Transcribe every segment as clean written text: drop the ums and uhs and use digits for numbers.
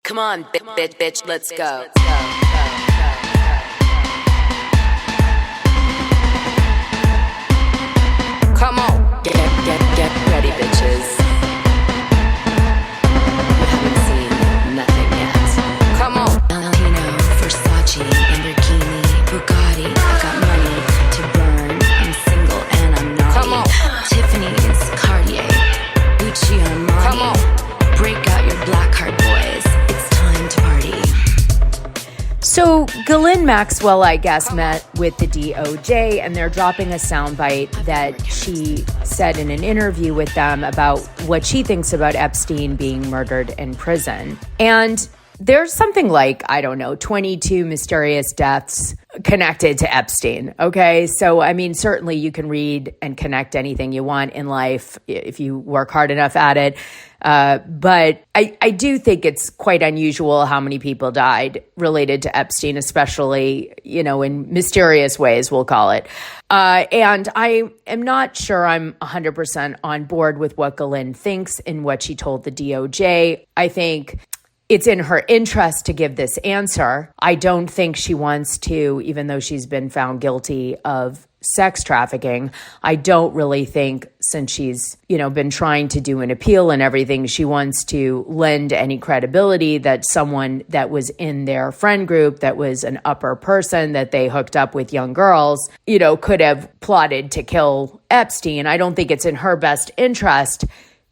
Come on, bitch, let's go. Come on, get ready, bitches. You haven't seen nothing yet. Come on. Valentino, Versace, Lamborghini, Bugatti. I got money to burn. I'm single and I'm naughty. Come on. Tiffany's, Cartier, Gucci, Armani. Come on. Break out your black card, boys. It's time to party. So Ghislaine Maxwell, I guess, met with the DOJ, and they're dropping a soundbite that she said in an interview with them about what she thinks about Epstein being murdered in prison. And there's something like, 22 mysterious deaths connected to Epstein, okay? So, certainly you can read and connect anything you want in life if you work hard enough at it. But I do think it's quite unusual how many people died related to Epstein, especially, in mysterious ways, we'll call it. And I am not sure I'm 100% on board with what Ghislaine thinks and what she told the DOJ. I think it's in her interest to give this answer. I don't think she wants to, even though she's been found guilty of sex trafficking. I don't really think, since she's, been trying to do an appeal and everything, she wants to lend any credibility that someone that was in their friend group, that was an upper person, that they hooked up with young girls, could have plotted to kill Epstein. I don't think it's in her best interest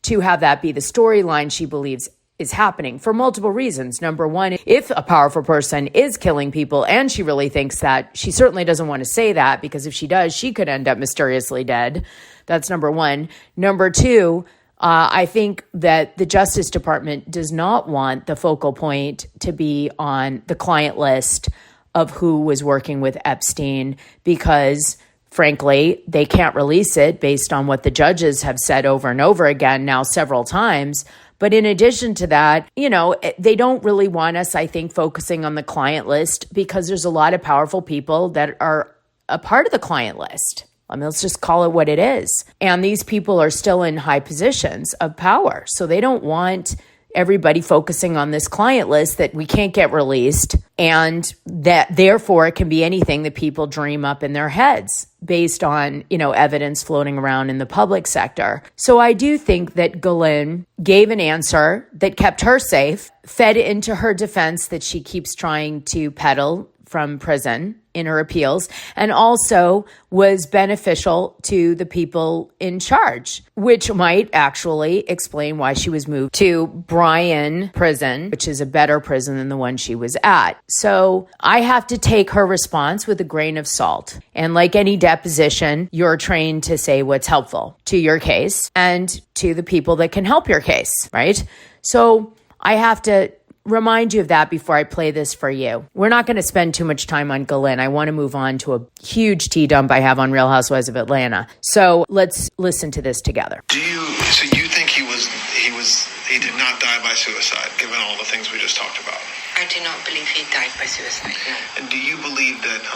to have that be the storyline she believes is happening, for multiple reasons. Number one, if a powerful person is killing people and she really thinks that, she certainly doesn't want to say that, because if she does, she could end up mysteriously dead. That's number one. Number two, I think that the Justice Department does not want the focal point to be on the client list of who was working with Epstein, because frankly, they can't release it based on what the judges have said over and over again now several times. But in addition to that, they don't really want us, I think, focusing on the client list, because there's a lot of powerful people that are a part of the client list. Let's just call it what it is. And these people are still in high positions of power. So they don't want everybody focusing on this client list that we can't get released, and that therefore it can be anything that people dream up in their heads based on, evidence floating around in the public sector. So I do think that Ghislaine gave an answer that kept her safe, fed into her defense that she keeps trying to peddle from prison in her appeals, and also was beneficial to the people in charge, which might actually explain why she was moved to Bryan prison, which is a better prison than the one she was at. So I have to take her response with a grain of salt. And like any deposition, you're trained to say what's helpful to your case and to the people that can help your case, right? So I have to remind you of that before I play this for you. We're not going to spend too much time on Ghislaine. I want to move on to a huge tea dump I have on Real Housewives of Atlanta. So let's listen to this together. So you think he did not die by suicide, given all the things we just talked about? I do not believe he died by suicide, no. And do you believe that,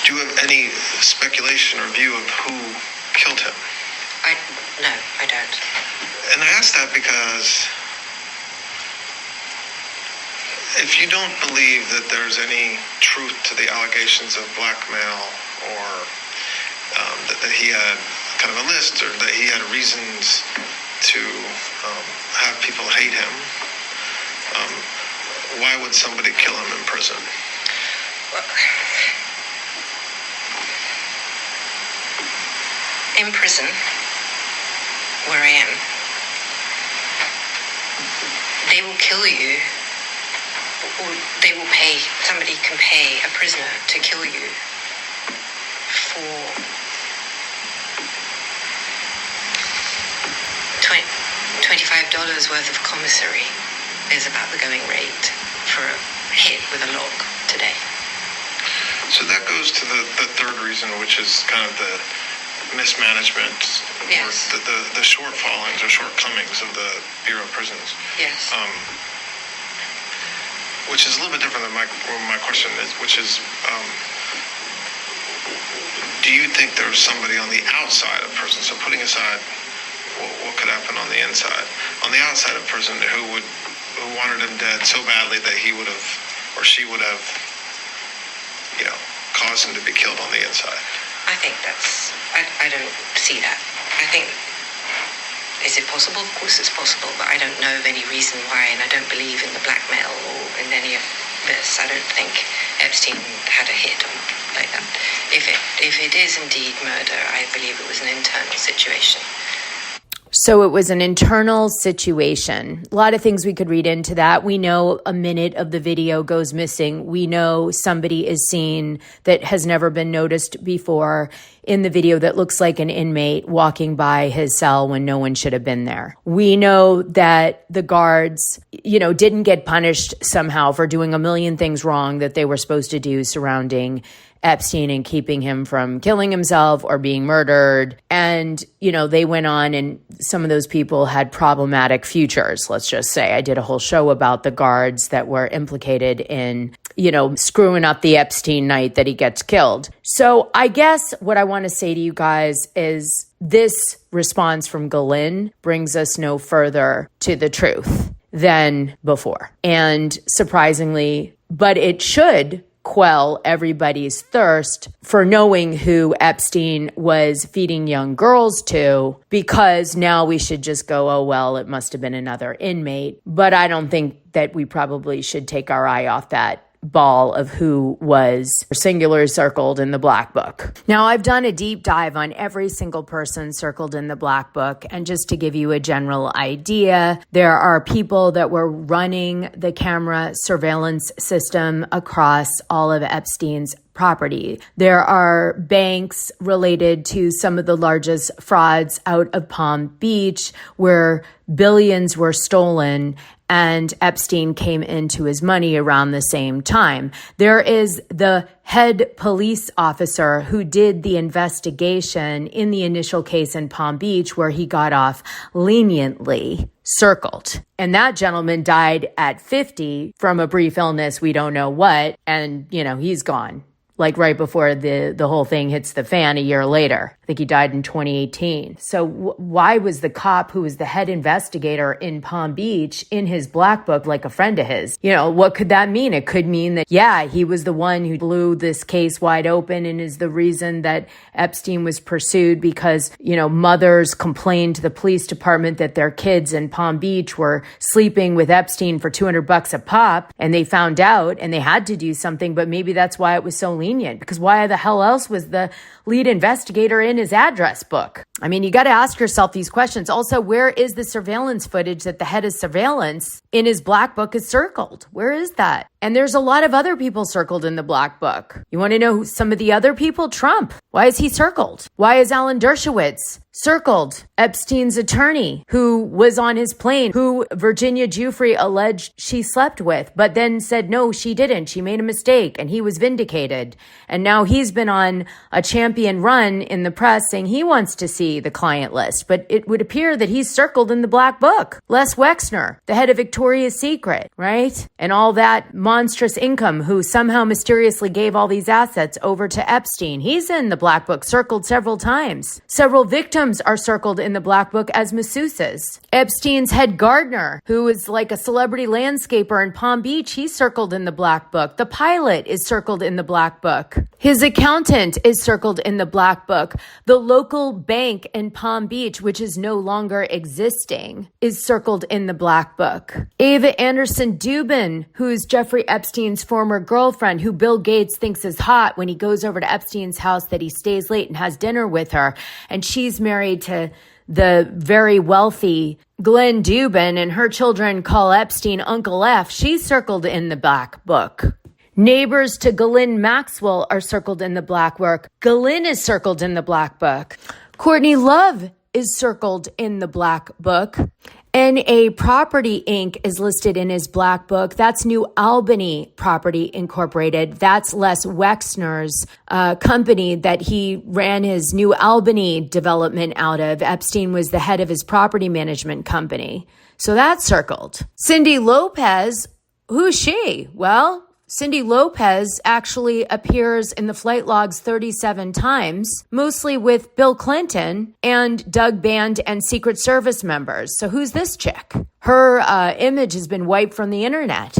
do you have any speculation or view of who killed him? No, I don't. And I ask that because if you don't believe that there's any truth to the allegations of blackmail, or that he had kind of a list, or that he had reasons to have people hate him, why would somebody kill him in prison? Well, in prison, where I am, they will kill you, or somebody can pay a prisoner to kill you for $25 worth of commissary is about the going rate for a hit with a log today. So that goes to the third reason, which is kind of the mismanagement, yes, or the shortfallings or shortcomings of the Bureau of Prisons. Yes. Which is a little bit different than my question is, which is, do you think there's somebody on the outside of prison, so putting aside what could happen on the inside, on the outside of prison, who wanted him dead so badly that he would have, or she would have, caused him to be killed on the inside. I think I don't see that. I think, is it possible? Of course it's possible, but I don't know of any reason why, and I don't believe in the blackmail or in any of this. I don't think Epstein had a hit on like that. If it is indeed murder, I believe it was an internal situation. So it was an internal situation. A lot of things we could read into that. We know a minute of the video goes missing. We know somebody is seen that has never been noticed before in the video that looks like an inmate walking by his cell when no one should have been there. We know that the guards, didn't get punished somehow for doing a million things wrong that they were supposed to do surrounding Epstein and keeping him from killing himself or being murdered. And, they went on, and some of those people had problematic futures, let's just say. I did a whole show about the guards that were implicated in, screwing up the Epstein night that he gets killed. So I guess what I want to say to you guys is this response from Ghislaine brings us no further to the truth than before. And surprisingly, but it should quell everybody's thirst for knowing who Epstein was feeding young girls to, because now we should just go, oh, well, it must have been another inmate. But I don't think that we probably should take our eye off that ball of who was singular circled in the Black Book. Now, I've done a deep dive on every single person circled in the Black Book. And just to give you a general idea, there are people that were running the camera surveillance system across all of Epstein's property. There are banks related to some of the largest frauds out of Palm Beach where billions were stolen, and Epstein came into his money around the same time. There is the head police officer who did the investigation in the initial case in Palm Beach where he got off leniently, circled. And that gentleman died at 50 from a brief illness, we don't know what, and, he's gone. Like right before the whole thing hits the fan a year later. I think he died in 2018. So why was the cop who was the head investigator in Palm Beach in his Black Book like a friend of his? What could that mean? It could mean that, he was the one who blew this case wide open and is the reason that Epstein was pursued because, mothers complained to the police department that their kids in Palm Beach were sleeping with Epstein for $200 a pop, and they found out and they had to do something, but maybe that's why it was so lenient, because why the hell else was the lead investigator in his address book? I mean, you got to ask yourself these questions. Also, where is the surveillance footage that the head of surveillance in his Black Book is circled? Where is that? And there's a lot of other people circled in the Black Book. You want to know who some of the other people? Trump. Why is he circled? Why is Alan Dershowitz circled? Epstein's attorney, who was on his plane, who Virginia Giuffre alleged she slept with, but then said, no, she didn't. She made a mistake, and he was vindicated. And now he's been on a champion run in the press saying he wants to see the client list. But it would appear that he's circled in the Black Book. Les Wexner, the head of Victoria's Secret, right? And all that monstrous income, who somehow mysteriously gave all these assets over to Epstein. He's in the Black Book, circled several times. Several victims are circled in the Black Book as masseuses. Epstein's head gardener, who is like a celebrity landscaper in Palm Beach, he's circled in the Black Book. The pilot is circled in the Black Book. His accountant is circled in the Black Book. The local bank in Palm Beach, which is no longer existing, is circled in the Black Book. Ava Anderson Dubin, who's Jeffrey Epstein's former girlfriend, who Bill Gates thinks is hot when he goes over to Epstein's house, that he stays late and has dinner with her. And she's married to the very wealthy Glenn Dubin, and her children call Epstein Uncle F. She's circled in the Black Book. Neighbors to Ghislaine Maxwell are circled in the Black Book. Ghislaine is circled in the Black Book. Courtney Love is circled in the Black Book. NA Property Inc. is listed in his Black Book. That's New Albany Property Incorporated. That's Les Wexner's company that he ran his New Albany development out of. Epstein was the head of his property management company. So that's circled. Cindy Lopez, who's she? Well, Cindy Lopez actually appears in the flight logs 37 times, mostly with Bill Clinton and Doug Band and Secret Service members. So who's this chick? Her image has been wiped from the internet.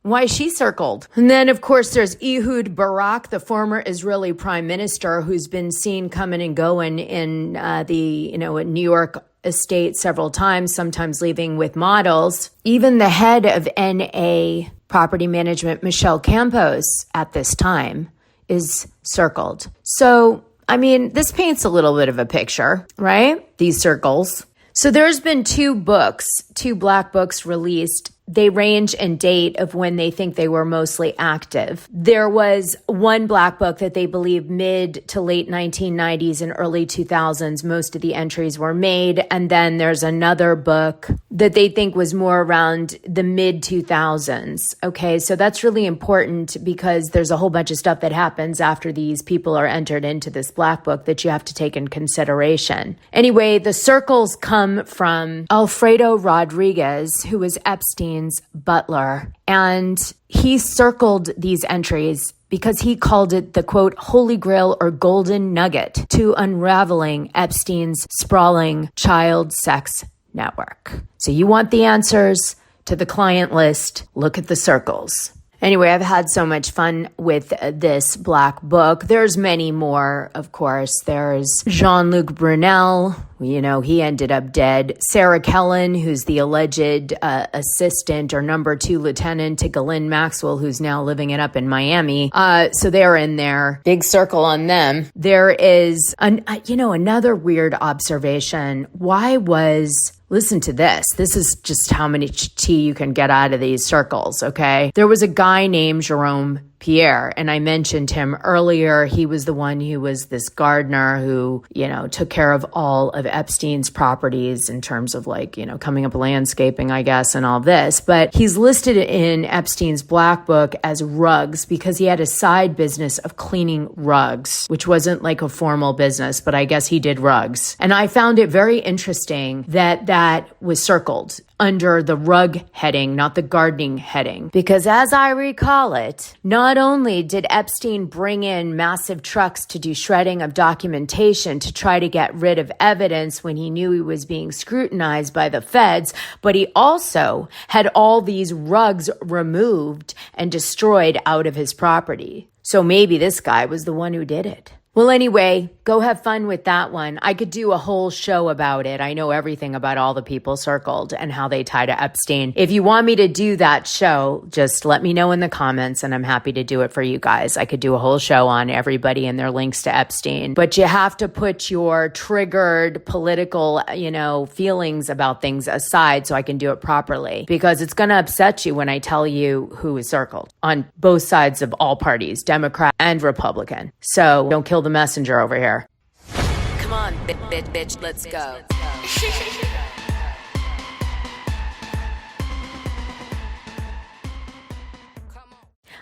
Why is she circled? And then, of course, there's Ehud Barak, the former Israeli prime minister, who's been seen coming and going in the New York estate several times, sometimes leaving with models. Even the head of NA Property Management, Michelle Campos, at this time is circled. So, I mean, this paints a little bit of a picture, right? These circles. So there's been two black books released. They range in date of when they think they were mostly active. There was one black book that they believe mid to late 1990s and early 2000s, most of the entries were made. And then there's another book that they think was more around the mid 2000s. Okay, so that's really important because there's a whole bunch of stuff that happens after these people are entered into this black book that you have to take in consideration. Anyway, the circles come from Alfredo Rodriguez, who was Epstein's butler, and he circled these entries because he called it the, quote, holy grail or golden nugget to unraveling Epstein's sprawling child sex network. So you want the answers to the client list, look at the circles. Anyway, I've had so much fun with this black book. There's many more, of course. There's Jean-Luc Brunel. He ended up dead. Sarah Kellen, who's the alleged assistant or number 2 lieutenant to Ghislaine Maxwell, who's now living it up in Miami. So they're in there. Big circle on them. There is, another weird observation. Listen to this. This is just how many tea you can get out of these circles, okay? There was a guy named Jerome Pierre, and I mentioned him earlier. He was the one who was this gardener who, took care of all of Epstein's properties in terms of coming up with landscaping, I guess, and all this. But he's listed in Epstein's black book as rugs because he had a side business of cleaning rugs, which wasn't like a formal business, but I guess he did rugs. And I found it very interesting that was circled under the rug heading, not the gardening heading. Because as I recall it, not only did Epstein bring in massive trucks to do shredding of documentation to try to get rid of evidence when he knew he was being scrutinized by the feds, but he also had all these rugs removed and destroyed out of his property. So maybe this guy was the one who did it. Well, anyway, go have fun with that one. I could do a whole show about it. I know everything about all the people circled and how they tie to Epstein. If you want me to do that show, just let me know in the comments and I'm happy to do it for you guys. I could do a whole show on everybody and their links to Epstein. But you have to put your triggered political, feelings about things aside so I can do it properly. Because it's going to upset you when I tell you who is circled on both sides of all parties, Democrat and Republican. So don't kill the messenger over here. Come on, bitch, let's go.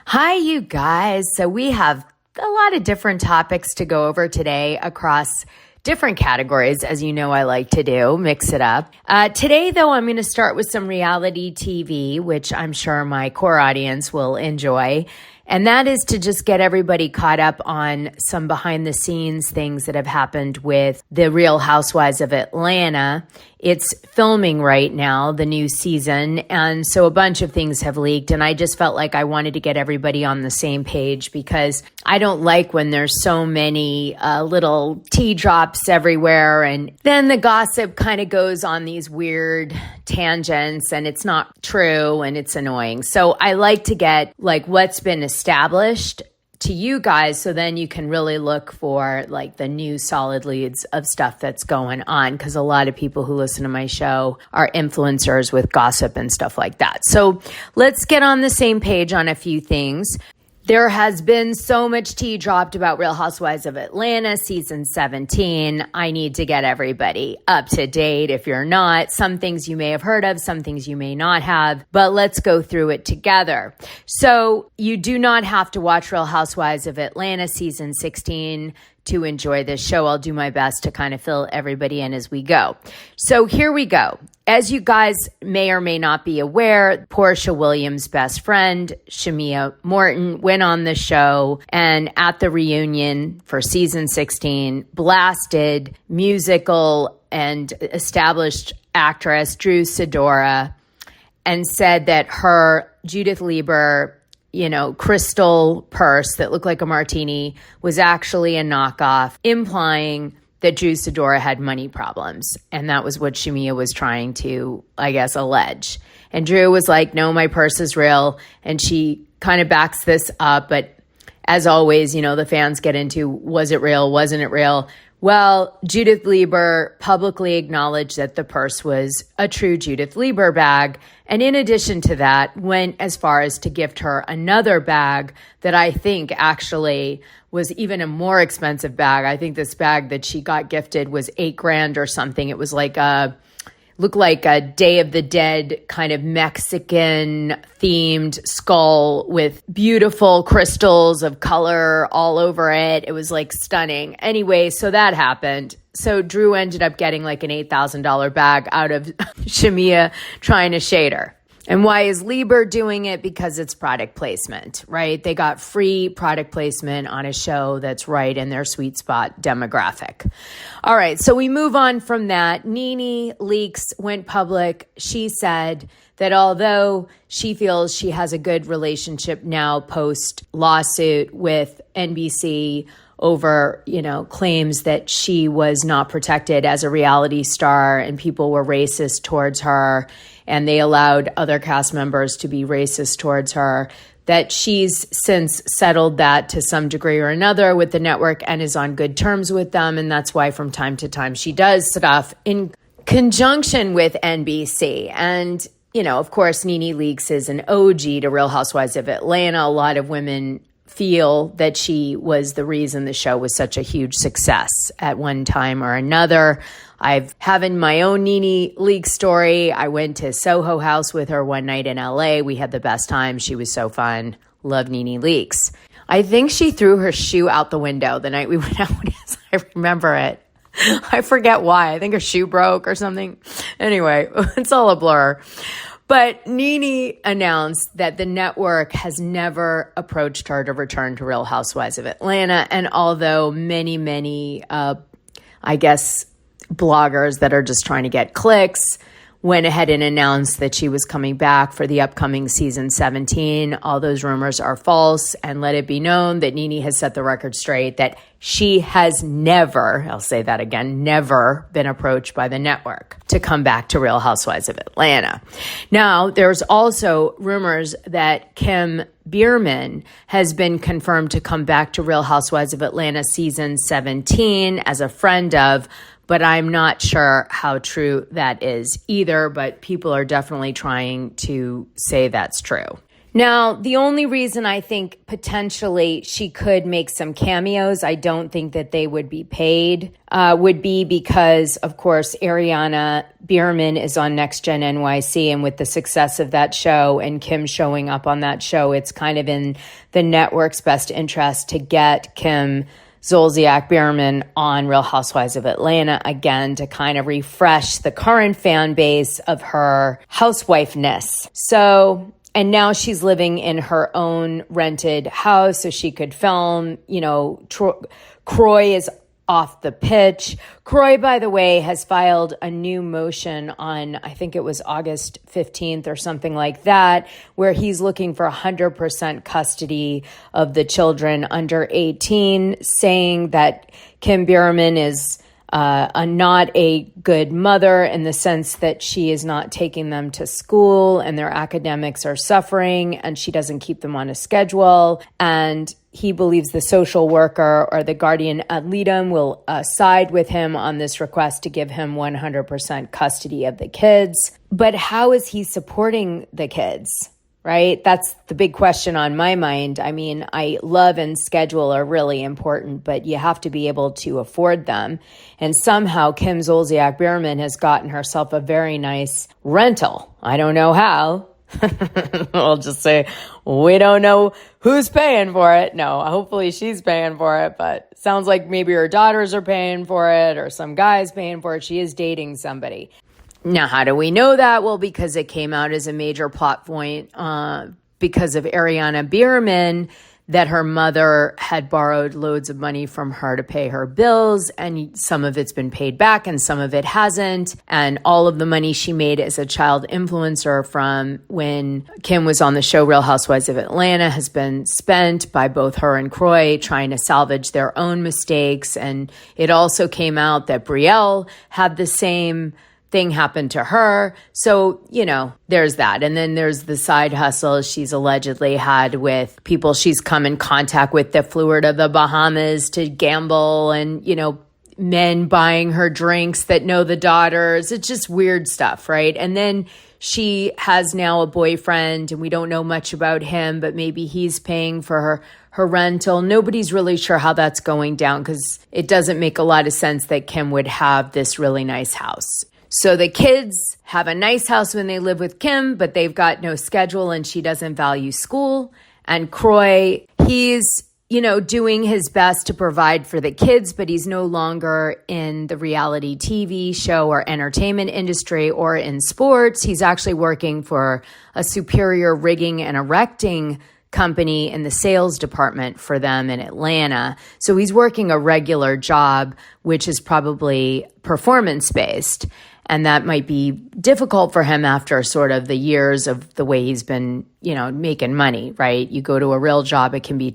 Hi, you guys. So we have a lot of different topics to go over today across different categories, as you know I like to do, mix it up. Today, though, I'm going to start with some reality TV, which I'm sure my core audience will enjoy. And that is to just get everybody caught up on some behind the scenes things that have happened with the Real Housewives of Atlanta. It's filming right now, the new season. And so a bunch of things have leaked. And I just felt like I wanted to get everybody on the same page because I don't like when there's so many little tea drops everywhere. And then the gossip kind of goes on these weird tangents and it's not true and it's annoying. So I like to get what's been established to you guys so then you can really look for the new solid leads of stuff that's going on because a lot of people who listen to my show are influencers with gossip and stuff like that. So let's get on the same page on a few things. There has been so much tea dropped about Real Housewives of Atlanta season 17. I need to get everybody up to date. If you're not, some things you may have heard of, some things you may not have, but let's go through it together. So you do not have to watch Real Housewives of Atlanta season 16 to enjoy this show. I'll do my best to kind of fill everybody in as we go. So here we go. As you guys may or may not be aware, Porsha Williams' best friend, Shamea Morton, went on the show and at the reunion for season 16, blasted musical and established actress Drew Sidora and said that her Judith Lieber, crystal purse that looked like a martini was actually a knockoff, implying that Drew Sidora had money problems. And that was what Shamea was trying to, I guess, allege. And Drew was like, no, my purse is real. And she kind of backs this up. But as always, the fans get into, was it real? Wasn't it real? Well, Judith Lieber publicly acknowledged that the purse was a true Judith Lieber bag. And in addition to that, went as far as to gift her another bag that I think actually was even a more expensive bag. I think this bag that she got gifted was $8,000 or something. It was looked like a Day of the Dead kind of Mexican themed skull with beautiful crystals of color all over it. It was stunning. Anyway, so that happened. So Drew ended up getting an $8,000 bag out of Shamea trying to shade her. And why is Lieber doing it? Because it's product placement, right? They got free product placement on a show that's right in their sweet spot demographic. All right, so we move on from that. NeNe Leakes went public. She said that although she feels she has a good relationship now post lawsuit with NBC over, claims that she was not protected as a reality star and people were racist towards her and they allowed other cast members to be racist towards her, that she's since settled that to some degree or another with the network and is on good terms with them. And that's why from time to time she does stuff in conjunction with NBC. And, of course, NeNe Leakes is an OG to Real Housewives of Atlanta. A lot of women feel that she was the reason the show was such a huge success at one time or another. I've having my own NeNe Leakes story. I went to Soho House with her one night in LA. We had the best time. She was so fun. Love NeNe Leakes. I think she threw her shoe out the window the night we went out. I remember it. I forget why. I think her shoe broke or something. Anyway, it's all a blur. But NeNe announced that the network has never approached her to return to Real Housewives of Atlanta. And although many, bloggers that are just trying to get clicks went ahead and announced that she was coming back for the upcoming season 17. All those rumors are false, and let it be known that NeNe has set the record straight that she has never, I'll say that again, never been approached by the network to come back to Real Housewives of Atlanta. Now, there's also rumors that Kim Biermann has been confirmed to come back to Real Housewives of Atlanta season 17 as a friend of, but I'm not sure how true that is either, but people are definitely trying to say that's true. Now, the only reason I think potentially she could make some cameos, I don't think that they would be paid, would be because, of course, Ariana Biermann is on Next Gen NYC, and with the success of that show and Kim showing up on that show, it's kind of in the network's best interest to get Kim Zolciak-Biermann on Real Housewives of Atlanta again to kind of refresh the current fan base of her housewifeness. So, and now she's living in her own rented house so she could film, Kroy is off the pitch. Kroy, by the way, has filed a new motion on, I think it was August 15th or something like that, where he's looking for 100% custody of the children under 18, saying that Kim Biermann is not a good mother in the sense that she is not taking them to school and their academics are suffering and she doesn't keep them on a schedule. And he believes the social worker or the guardian ad litem will side with him on this request to give him 100% custody of the kids. But how is he supporting the kids? Right? That's the big question on my mind. I mean, love and schedule are really important, but you have to be able to afford them. And somehow Kim Zolciak-Biermann has gotten herself a very nice rental. I don't know how. I'll just say, we don't know who's paying for it. No, hopefully she's paying for it, but it sounds like maybe her daughters are paying for it or some guy's paying for it. She is dating somebody. Now, how do we know that? Well, because it came out as a major plot point because of Ariana Biermann, that her mother had borrowed loads of money from her to pay her bills, and some of it's been paid back and some of it hasn't. And all of the money she made as a child influencer from when Kim was on the show Real Housewives of Atlanta has been spent by both her and Kroy trying to salvage their own mistakes. And it also came out that Brielle had the same thing happened to her. So, there's that. And then there's the side hustle she's allegedly had with people she's come in contact with that flew her to the Bahamas to gamble, and, men buying her drinks that know the daughters. It's just weird stuff, right? And then she has now a boyfriend, and we don't know much about him, but maybe he's paying for her rental. Nobody's really sure how that's going down, because it doesn't make a lot of sense that Kim would have this really nice house. So the kids have a nice house when they live with Kim, but they've got no schedule and she doesn't value school. And Kroy, he's, doing his best to provide for the kids, but he's no longer in the reality TV show or entertainment industry or in sports. He's actually working for a Superior Rigging and Erecting company in the sales department for them in Atlanta. So he's working a regular job, which is probably performance-based. And that might be difficult for him after sort of the years of the way he's been, making money, right? You go to a real job, it can be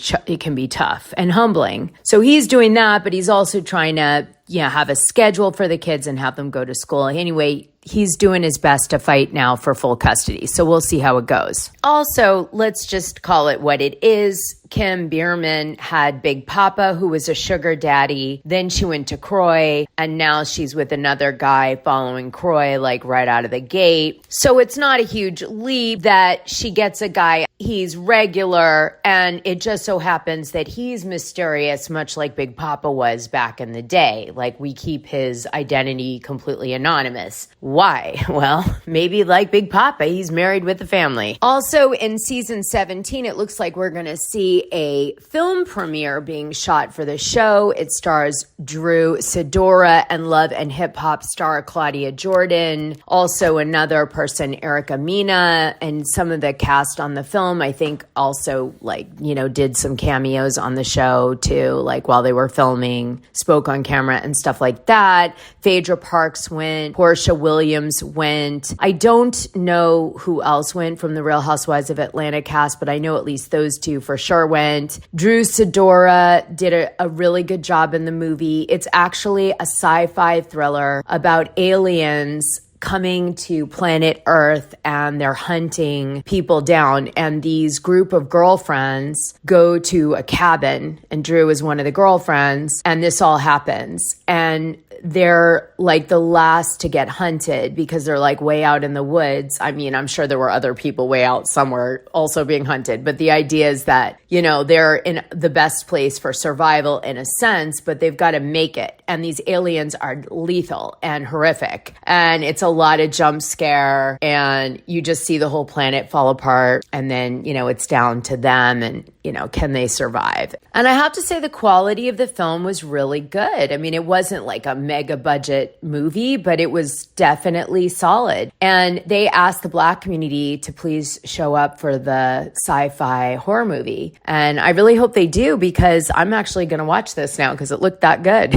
tough and humbling. So he's doing that, but he's also trying to, have a schedule for the kids and have them go to school. Anyway, he's doing his best to fight now for full custody. So we'll see how it goes. Also, let's just call it what it is. Kim Biermann had Big Papa, who was a sugar daddy. Then she went to Kroy, and now she's with another guy following Kroy, like right out of the gate. So it's not a huge leap that she gets a guy. He's regular, and it just so happens that he's mysterious, much like Big Papa was back in the day. Like, we keep his identity completely anonymous. Why? Well, maybe like Big Papa, he's married with a family. Also, in season 17, it looks like we're going to see a film premiere being shot for the show. It stars Drew Sidora and Love and Hip Hop star Claudia Jordan. Also, another person, Erica Mena, and some of the cast on the film, I think, also did some cameos on the show too, like while they were filming, spoke on camera and stuff like that. Phaedra Parks went. Porsha Williams went. I don't know who else went from the Real Housewives of Atlanta cast, but I know at least those two for sure went. Drew Sidora did a really good job in the movie. It's actually a sci-fi thriller about aliens coming to planet Earth, and they're hunting people down. And these group of girlfriends go to a cabin, and Drew is one of the girlfriends, and this all happens. And they're like the last to get hunted because they're like way out in the woods. I mean, I'm sure there were other people way out somewhere also being hunted, but the idea is that, they're in the best place for survival in a sense, but they've got to make it. And these aliens are lethal and horrific. And it's a lot of jump scare, and you just see the whole planet fall apart. And then, it's down to them and, can they survive? And I have to say the quality of the film was really good. I mean, it wasn't like a mega budget movie, but it was definitely solid. And they asked the Black community to please show up for the Sci-Fi horror movie. And I really hope they do, because I'm actually going to watch this now because it looked that good.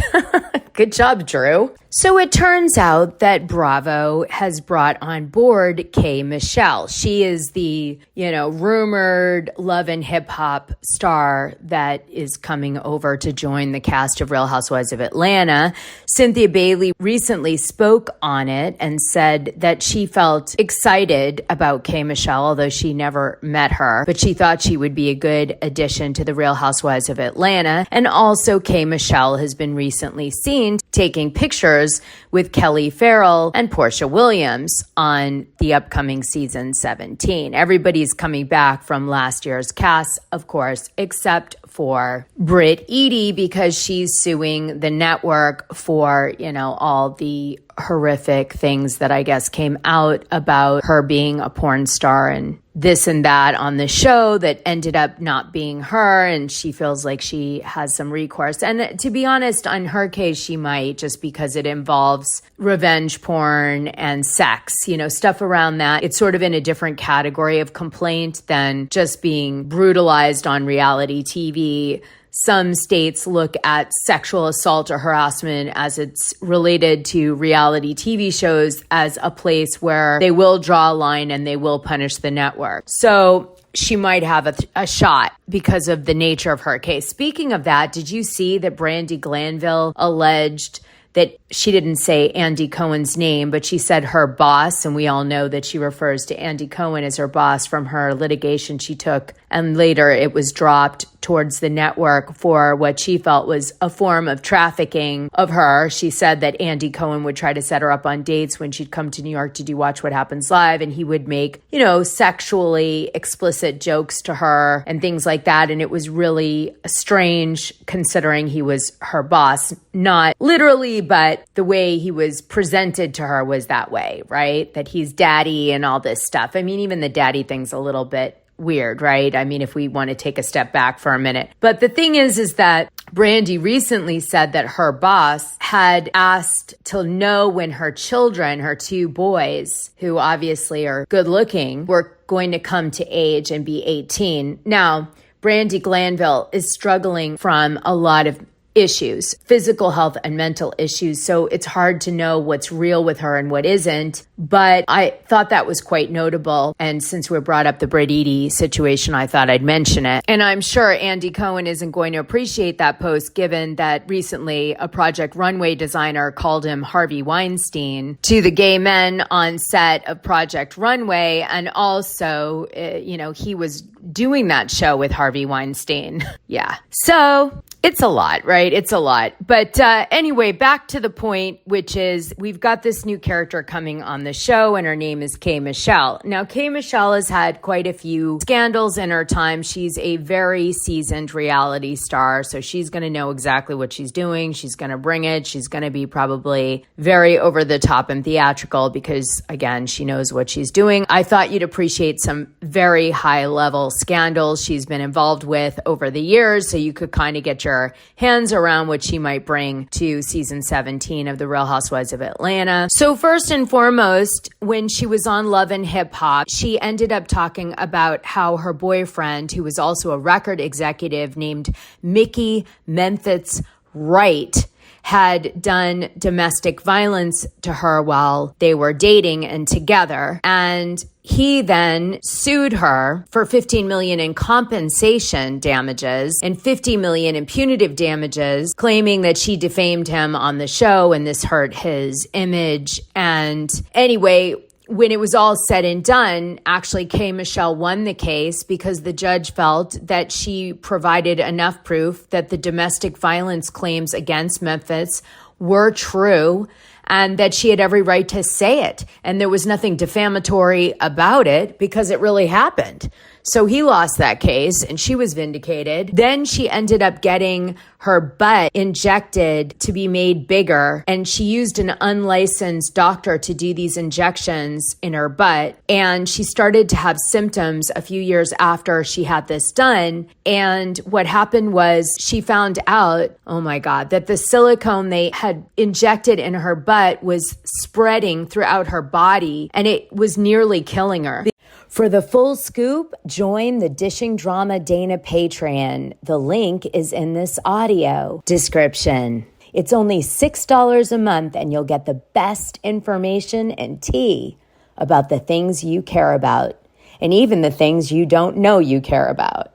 Good job, Drew. So it turns out that Bravo has brought on board K. Michelle. She is the, rumored love and hip hop star that is coming over to join the cast of Real Housewives of Atlanta. Cynthia Bailey recently spoke on it and said that she felt excited about K. Michelle, although she never met her, but she thought she would be a good addition to the Real Housewives of Atlanta. And also K. Michelle has been recently seen taking pictures with Kelli Ferrell and Porsha Williams on the upcoming season 17. Everybody's coming back from last year's cast, of course, except for Brigitte, because she's suing the network for, all the horrific things that I guess came out about her being a porn star and this and that on the show that ended up not being her, and she feels like she has some recourse. And to be honest, on her case, she might, just because it involves revenge porn and sex, stuff around that. It's sort of in a different category of complaint than just being brutalized on reality TV. Some states look at sexual assault or harassment as it's related to reality TV shows as a place where they will draw a line and they will punish the network. So she might have a shot because of the nature of her case. Speaking of that, did you see that Brandi Glanville alleged that she didn't say Andy Cohen's name, but she said her boss, and we all know that she refers to Andy Cohen as her boss from her litigation she took, and later it was dropped towards the network for what she felt was a form of trafficking of her. She said that Andy Cohen would try to set her up on dates when she'd come to New York to do Watch What Happens Live, and he would make, sexually explicit jokes to her and things like that, and it was really strange considering he was her boss, not literally, but the way he was presented to her was that way, right? That he's daddy and all this stuff. I mean, even the daddy thing's a little bit weird, right? I mean, if we want to take a step back for a minute. But the thing is that Brandi recently said that her boss had asked to know when her children, her two boys, who obviously are good looking, were going to come to age and be 18. Now, Brandi Glanville is struggling from a lot of issues, physical health and mental issues. So it's hard to know what's real with her and what isn't. But I thought that was quite notable. And since we brought up the Brigitte situation, I thought I'd mention it. And I'm sure Andy Cohen isn't going to appreciate that post, given that recently a Project Runway designer called him Harvey Weinstein to the gay men on set of Project Runway. And also, he was doing that show with Harvey Weinstein. Yeah. So it's a lot, right? It's a lot. But anyway, back to the point, which is we've got this new character coming on the show, and her name is K. Michelle. Now, K. Michelle has had quite a few scandals in her time. She's a very seasoned reality star, so she's going to know exactly what she's doing. She's going to bring it. She's going to be probably very over the top and theatrical because, again, she knows what she's doing. I thought you'd appreciate some very high-level scandals she's been involved with over the years, so you could kind of get your hands around what she might bring to season 17 of The Real Housewives of Atlanta. So first and foremost, when she was on Love and Hip Hop, she ended up talking about how her boyfriend, who was also a record executive named Mickey Memphis Wright, had done domestic violence to her while they were dating and together. And he then sued her for $15 million in compensation damages and $50 million in punitive damages, claiming that she defamed him on the show and this hurt his image. And anyway, when it was all said and done, actually K. Michelle won the case because the judge felt that she provided enough proof that the domestic violence claims against Memphis were true and that she had every right to say it. And there was nothing defamatory about it because it really happened. So he lost that case and she was vindicated. Then she ended up getting her butt injected to be made bigger. And she used an unlicensed doctor to do these injections in her butt. And she started to have symptoms a few years after she had this done. And what happened was she found out, oh my God, that the silicone they had injected in her butt was spreading throughout her body and it was nearly killing her. For the full scoop, join the Dishing Drama Dana Patreon. The link is in this audio description. It's only $6 a month and you'll get the best information and tea about the things you care about and even the things you don't know you care about.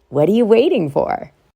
What are you waiting for?